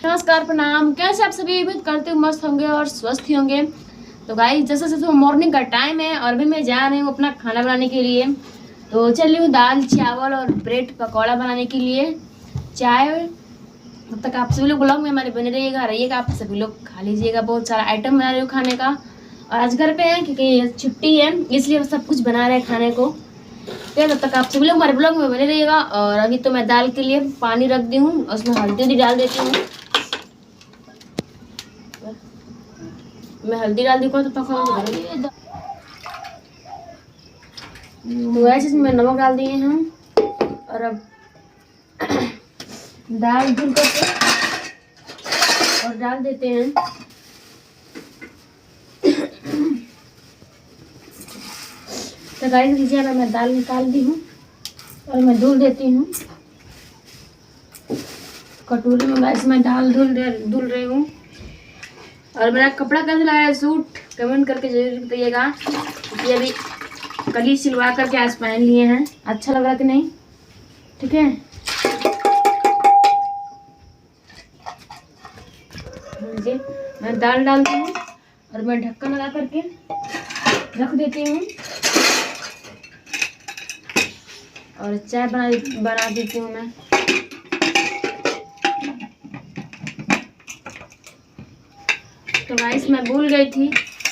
नमस्कार, प्रणाम। कैसे आप सभी? उम्मीद करते हो मस्त होंगे और स्वस्थ ही होंगे। तो गाइस, जैसे जैसे मॉर्निंग का टाइम है और अभी मैं जा रही हूँ अपना खाना बनाने के लिए। तो चल रही हूँ दाल चावल और ब्रेड पकौड़ा बनाने के लिए, चाय। तब तक आप सभी लोग ब्लॉग में हमारे बने रहिएगा। आप सभी लोग खा लीजिएगा। बहुत सारा आइटम बना रही हूँ खाने का, और आज घर पे है क्योंकि छुट्टी है, इसलिए सब कुछ बना रहे हैं खाने को। तो तब तक आप सभी लोग हमारे ब्लॉग में बने रहिएगा। और अभी तो मैं दाल के लिए पानी रख दी हूँ, उसमें हल्दी डाल देती हूँ। मैं हल्दी डाल दी को तो पका। तो ऐसे इसमें नमक डाल दिए हम, और अब दाल धुल करके और डाल देते हैं। तो गाइस लीजिए, मैं दाल निकाल दी हूँ और मैं धुल देती हूँ कटोरी में। गाइस मैं दाल धुल रही हूँ। और मेरा कपड़ा कैसा लगा है सूट, कमेंट करके जरूर बताइएगा, क्योंकि अभी कल ही सिलवा करके आज पहन लिए हैं। अच्छा लग रहा कि नहीं? ठीक है। लीजिए, मैं दाल डालती हूँ और मैं ढक्कन लगा करके रख देती हूँ और चाय बना देती हूँ मैं। तो गाइस मैं भूल गई थी,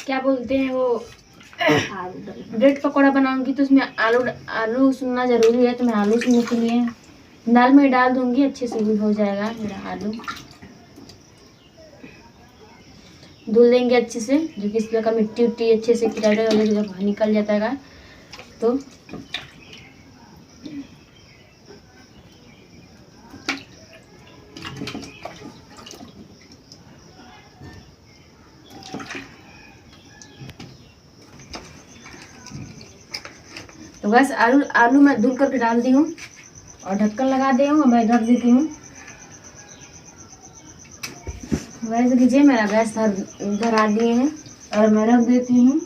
क्या बोलते हैं वो, ब्रेड पकौड़ा बनाऊंगी तो उसमें आलू सुनना जरूरी है। तो मैं आलू सुनने के लिए दाल में डाल दूंगी, अच्छे से भी हो जाएगा मेरा आलू। धुल देंगे अच्छे से, जो कि इसमें का मिट्टी उट्टी अच्छे से कीटाणु वगैरह जब निकल जाता है। तो बस आलू मैं धुल करके डाल दी हूँ और ढक्कन लगा दी हूँ, मैं ढक देती हूँ। वैसे कीजिए, मेरा गैस धरा दिए हैं और मैं रख देती हूँ।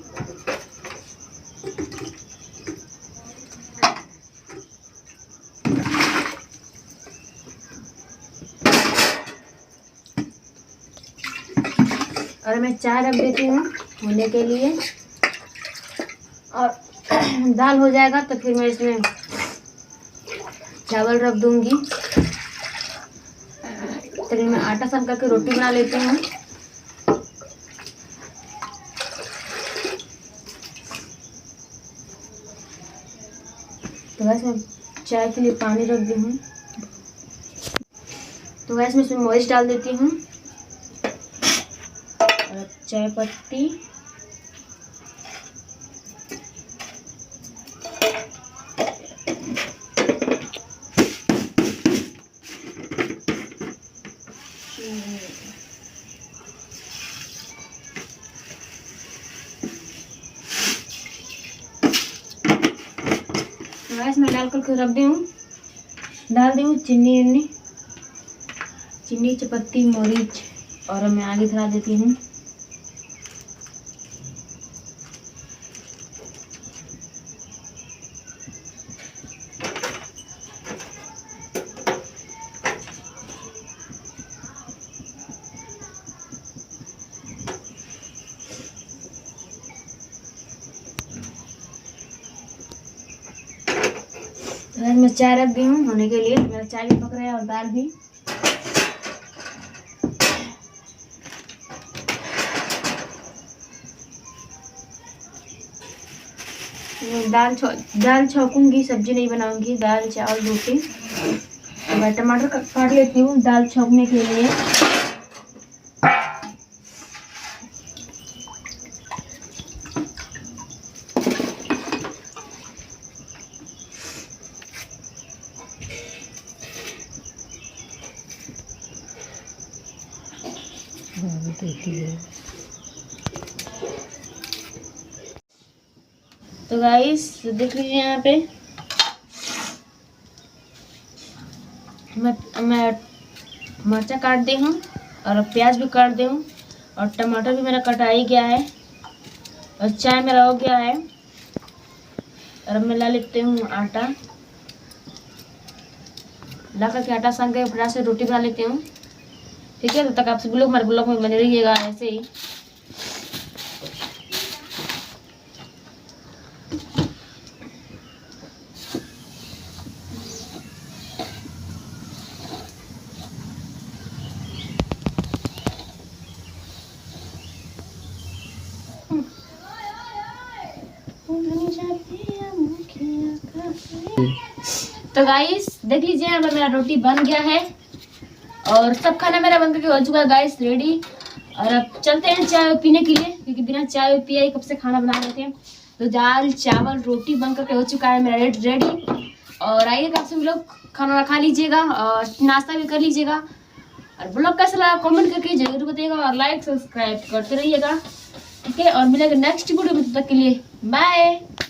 और मैं चाय रख देती हूँ होने के लिए। और दाल हो जाएगा तो फिर मैं इसमें चावल रख दूंगी। तो मैं आटा सान करके रोटी बना लेती हूँ। तो वैसे मैं चाय के लिए पानी रख दी हूँ। तो वैसे मैं इसमें मरीच डाल देती हूँ और चाय पत्ती। गैस में डाल करके रख दी हूँ। डाल दी हूँ चीनी चपत्ती मरीच, और मैं आगे धरा देती हूँ। मैं चाय रख दी हूँ होने के लिए। मेरा चाय भी पक रहा है और दाल भी। दाल छौंकूंगी, सब्जी नहीं बनाऊंगी, दाल चावल रोटी। मैं टमाटर काट लेती हूँ दाल छौंकने के लिए। तो गाइस देख लीजिए, यहाँ पे मैं मिर्चा काट दी हूँ और प्याज भी काट दी हूँ और टमाटर भी मेरा कटा ही गया है और चाय मेरा हो गया है। और अब मैं ला लेती हूँ आटा। ला करके आटा सान के फटाक से रोटी बना लेती हूँ। ठीक है, तब तक आप सभी लोग हमारे ब्लॉग में बने रहिएगा ऐसे ही। तो गाइस देख लीजिए अब मेरा रोटी बन गया है और सब खाना मेरा बन करके हो चुका है गाइस रेडी। और अब चलते हैं चाय पीने के लिए, क्योंकि बिना चाय पिए ही कब से खाना बना रहे थे। तो दाल चावल रोटी बन करके हो चुका है मेरा रेडी। और आइएगा आप सभी लोग खाना खा लीजिएगा और नाश्ता भी कर लीजिएगा। और ब्लॉग कैसा लगा कमेंट करके जरूर बताइएगा और लाइक सब्सक्राइब करते रहिएगा, ठीक है। और मिलेंगे नेक्स्ट वीडियो में, तब तक के लिए बाय।